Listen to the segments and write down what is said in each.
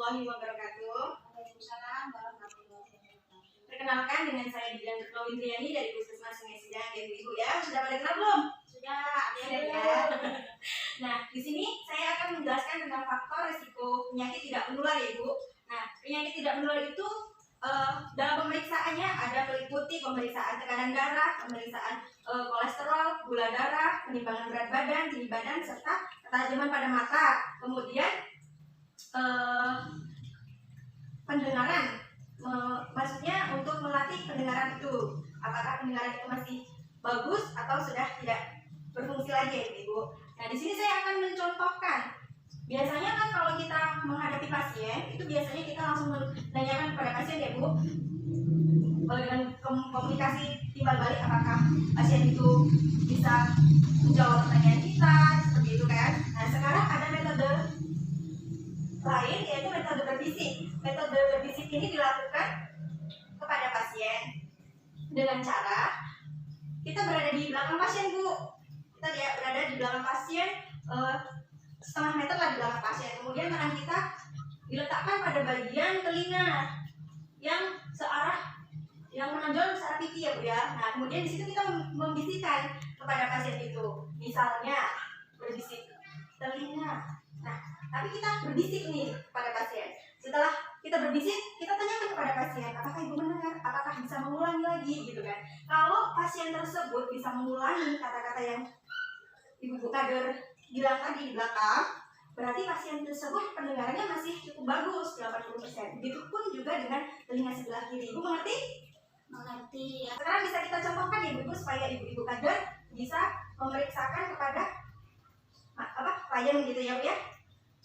warahmatullahi wabarakatuh. Waalaikumsalam warahmatullahi wabarakatuh. Perkenalkan, dengan saya Dian Windriani dari Puskesmas Sungai Sidang ya Ibu ya. Sudah pada kenal belum? Sudah ya. Nah, di sini saya akan menjelaskan tentang faktor risiko penyakit tidak menular ya Ibu. Nah, penyakit tidak menular itu dalam pemeriksaannya ada meliputi pemeriksaan tekanan darah, pemeriksaan kolesterol, gula darah, penimbangan berat badan, tinggi badan, serta ketajaman pada mata. Kemudian pendengaran, maksudnya untuk melatih pendengaran itu, apakah pendengaran itu masih bagus atau sudah tidak berfungsi lagi ya Ibu. Nah, di sini saya akan mencontohkan. Biasanya kan kalau kita menghadapi pasien itu biasanya kita langsung menanyakan kepada pasien ya Bu, dengan komunikasi timbal balik apakah pasien itu bisa menjawab pertanyaan kita seperti itu kan. Nah, sekarang ada metode lain yaitu metode berbisik. Metode berbisik ini dilakukan kepada pasien dengan cara kita berada di belakang pasien Bu. Kita berada di belakang pasien, setengah meter lah di belakang pasien. Kemudian tangan kita diletakkan pada bagian telinga yang searah, yang menonjol searah pipi ya Bu ya. Nah, kemudian di situ kita membisikkan kepada pasien itu. Misalnya berbisik telinga. Nah, tapi kita berbisik nih pada pasien. Setelah kita berbisik, kita tanyakan kepada pasien, apakah ibu mendengar? Apakah bisa mengulangi lagi gitu kan? Kalau pasien tersebut bisa mengulangi kata-kata yang ibu kader bilang tadi di belakang, berarti pasien tersebut pendengarannya masih cukup bagus 80%. Begitupun juga dengan telinga sebelah kiri. Ibu mengerti? Mengerti ya. Sekarang bisa kita contohkan ya Ibu supaya ibu-ibu kader bisa memeriksakan kepada klien gitu ya Bu ya.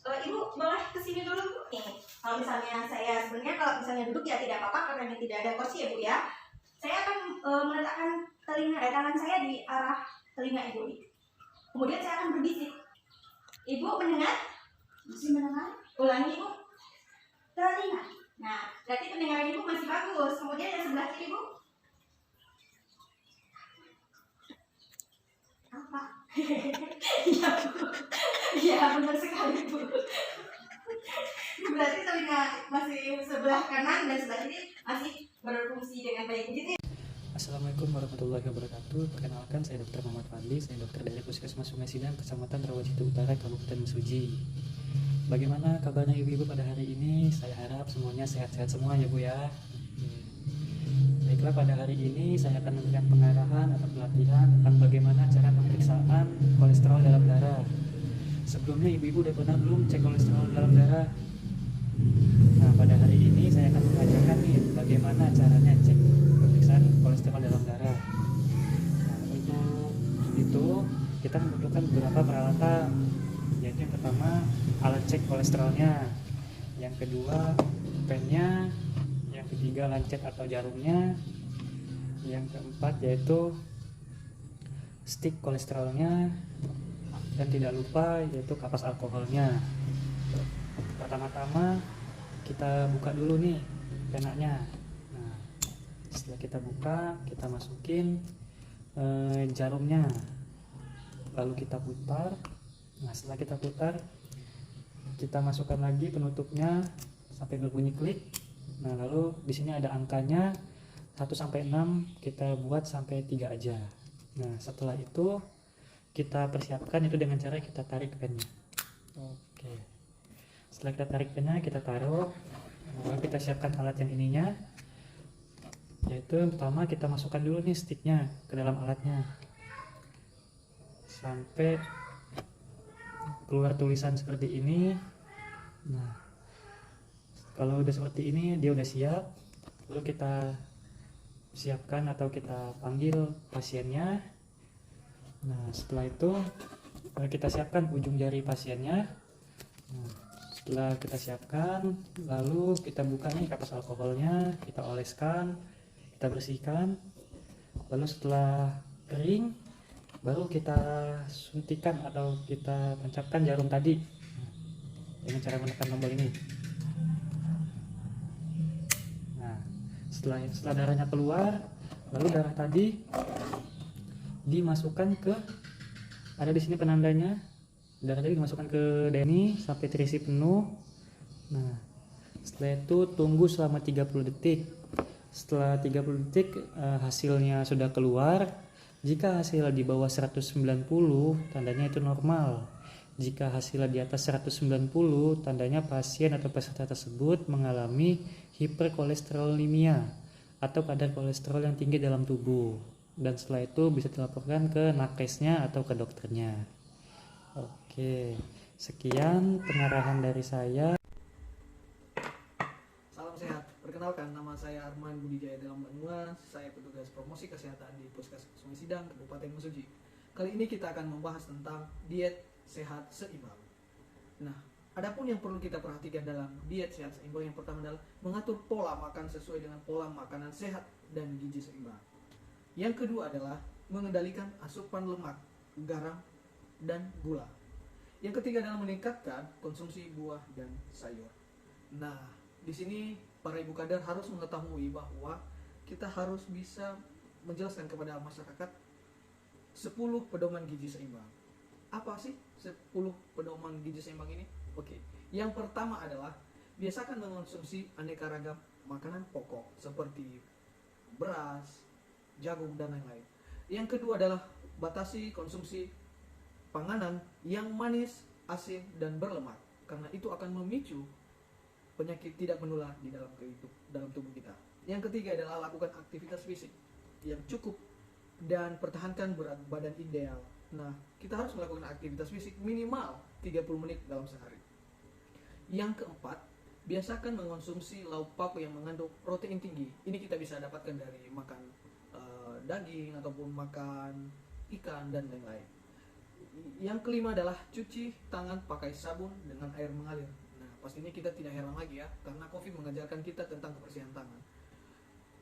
Ibu boleh kesini dulu Bu. Nih, kalau misalnya saya sebenarnya kalau misalnya duduk ya tidak apa-apa karena tidak ada kursi ya Bu ya. Saya akan meletakkan tangan saya di arah telinga Ibu. Kemudian saya akan berbisik. Ibu mendengar? Masih mendengar? Ulangi Ibu. Telinga. Nah, berarti pendengaran Ibu masih bagus. Kemudian yang sebelah kiri Bu. Apa? Iya Bu. Iya benar sekali Bu. Berarti telinga masih sebelah kanan dan sebelah kiri masih berfungsi dengan baik begitu ya? Assalamualaikum warahmatullahi wabarakatuh. Perkenalkan, saya Dr. Muhammad Fadli, saya dokter dari Puskesmas Sungai Sidang, Kecamatan Rawajito Utara, Kabupaten Mesuji. Bagaimana kabarnya ibu-ibu pada hari ini? Saya harap semuanya sehat-sehat semua ya Bu ya. Baiklah, pada hari ini saya akan memberikan pengarahan atau pelatihan tentang bagaimana cara pemeriksaan kolesterol dalam darah. Sebelumnya ibu-ibu udah pernah belum cek kolesterol dalam darah? Nah, pada hari ini saya akan mengajarkan nih bagaimana caranya cek pemeriksaan kolesterol dalam darah. Nah, untuk itu kita membutuhkan beberapa peralatan, yaitu yang pertama alat cek kolesterolnya, yang kedua pennya, yang ketiga lancet atau jarumnya, yang keempat yaitu stik kolesterolnya, dan tidak lupa yaitu kapas alkoholnya. Pertama-tama kita buka dulu nih penanya. Nah, setelah kita buka, kita masukin jarumnya, lalu kita putar. Nah, setelah kita putar, kita masukkan lagi penutupnya sampai berbunyi klik. Nah, lalu di sini ada angkanya 1 sampai 6, kita buat sampai 3 aja. Nah, setelah itu kita persiapkan itu dengan cara kita tarik pennya. Oke. Setelah kita tarik pennya, kita taruh. Lalu kita siapkan alat yang ininya. Yaitu yang pertama kita masukkan dulu nih stiknya ke dalam alatnya. Sampai keluar tulisan seperti ini. Nah, kalau udah seperti ini dia udah siap. Lalu kita siapkan atau kita panggil pasiennya. Nah, setelah itu kita siapkan ujung jari pasiennya. Nah, setelah kita siapkan, lalu kita buka nih kapas alkoholnya, kita oleskan, kita bersihkan. Lalu setelah kering, baru kita suntikan atau kita tancapkan jarum tadi dengan cara menekan tombol ini. Nah, setelah darahnya keluar, lalu darah tadi dimasukkan ke, ada di sini penandanya, darah tadi dimasukkan ke DNI sampai terisi penuh. Nah, Setelah itu tunggu selama 30 detik. Setelah 30 detik hasilnya sudah keluar. Jika hasilnya di bawah 190, tandanya itu normal. Jika hasilnya di atas 190, tandanya pasien atau peserta tersebut mengalami hiperkolesterolemia atau kadar kolesterol yang tinggi dalam tubuh. Dan setelah itu bisa dilaporkan ke nakesnya atau ke dokternya. Oke, sekian pengarahan dari saya. Salam sehat. Perkenalkan, nama saya Arman Budijaya Dalam Banua. Saya petugas promosi kesehatan di Puskesmas Sungai Sidang, Kabupaten Mesuji. Kali ini kita akan membahas tentang diet sehat seimbang. Nah, adapun yang perlu kita perhatikan dalam diet sehat seimbang, yang pertama adalah mengatur pola makan sesuai dengan pola makanan sehat dan gizi seimbang. Yang kedua adalah mengendalikan asupan lemak, garam, dan gula. Yang ketiga adalah meningkatkan konsumsi buah dan sayur. Nah, di sini para ibu kader harus mengetahui bahwa kita harus bisa menjelaskan kepada masyarakat 10 pedoman gizi seimbang. Apa sih 10 pedoman gizi seimbang ini? Oke. Yang pertama adalah biasakan mengonsumsi aneka ragam makanan pokok seperti beras, jagung, dan lain-lain. Yang kedua adalah batasi konsumsi panganan yang manis, asin, dan berlemak, karena itu akan memicu penyakit tidak menular di dalam tubuh kita. Yang ketiga adalah lakukan aktivitas fisik yang cukup dan pertahankan berat badan ideal. Nah, kita harus melakukan aktivitas fisik minimal 30 menit dalam sehari. Yang keempat, biasakan mengonsumsi lauk pauk yang mengandung protein tinggi. Ini kita bisa dapatkan dari makan daging ataupun makan ikan dan lain-lain. Yang kelima adalah cuci tangan pakai sabun dengan air mengalir. Nah, pastinya kita tidak heran lagi ya, karena COVID mengajarkan kita tentang kebersihan tangan.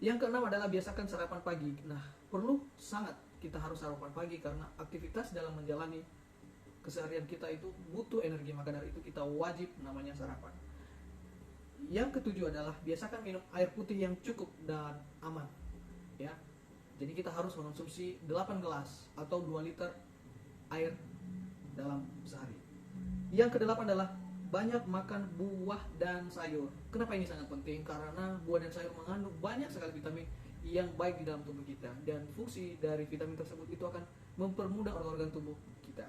Yang keenam adalah biasakan sarapan pagi. Nah, perlu sangat kita harus sarapan pagi karena aktivitas dalam menjalani keseharian kita itu butuh energi, maka dari itu kita wajib namanya sarapan. Yang ketujuh adalah biasakan minum air putih yang cukup dan aman. Ya. Jadi kita harus mengonsumsi 8 gelas atau 2 liter air dalam sehari. Yang kedelapan adalah banyak makan buah dan sayur. Kenapa ini sangat penting? Karena buah dan sayur mengandung banyak sekali vitamin yang baik di dalam tubuh kita, dan fungsi dari vitamin tersebut itu akan mempermudah organ-organ tubuh kita.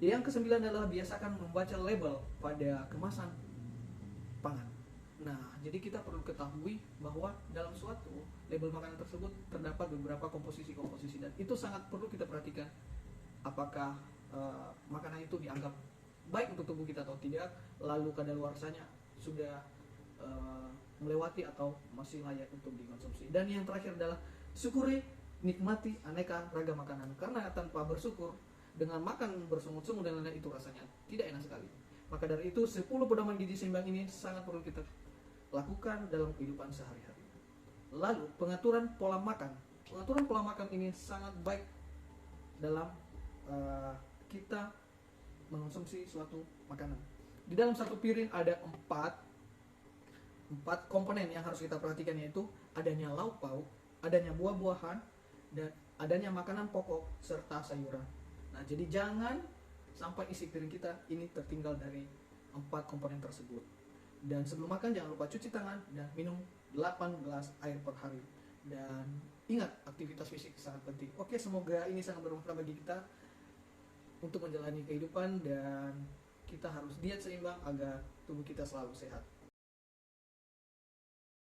Yang kesembilan adalah biasakan membaca label pada kemasan pangan. Nah, jadi kita perlu ketahui bahwa dalam suatu label makanan tersebut terdapat beberapa komposisi-komposisi, dan itu sangat perlu kita perhatikan apakah makanan itu dianggap baik untuk tubuh kita atau tidak, lalu kadaluarsanya sudah melewati atau masih layak untuk dikonsumsi. Dan yang terakhir adalah syukuri, nikmati aneka ragam makanan, karena tanpa bersyukur dengan makan bersungut-sungut dan lain-lain itu rasanya tidak enak sekali. Maka dari itu 10 pedoman gizi seimbang ini sangat perlu kita lakukan dalam kehidupan sehari-hari. Lalu pengaturan pola makan. Pengaturan pola makan ini sangat baik dalam kita mengonsumsi suatu makanan. Di dalam satu piring ada 4 komponen yang harus kita perhatikan, yaitu adanya lauk pauk, adanya buah-buahan, dan adanya makanan pokok serta sayuran. Nah, jadi jangan sampai isi piring kita ini tertinggal dari 4 komponen tersebut. Dan sebelum makan jangan lupa cuci tangan dan minum 8 gelas air per hari. Dan ingat, aktivitas fisik sangat penting. Oke, semoga ini sangat bermanfaat bagi kita untuk menjalani kehidupan, dan kita harus diet seimbang agar tubuh kita selalu sehat.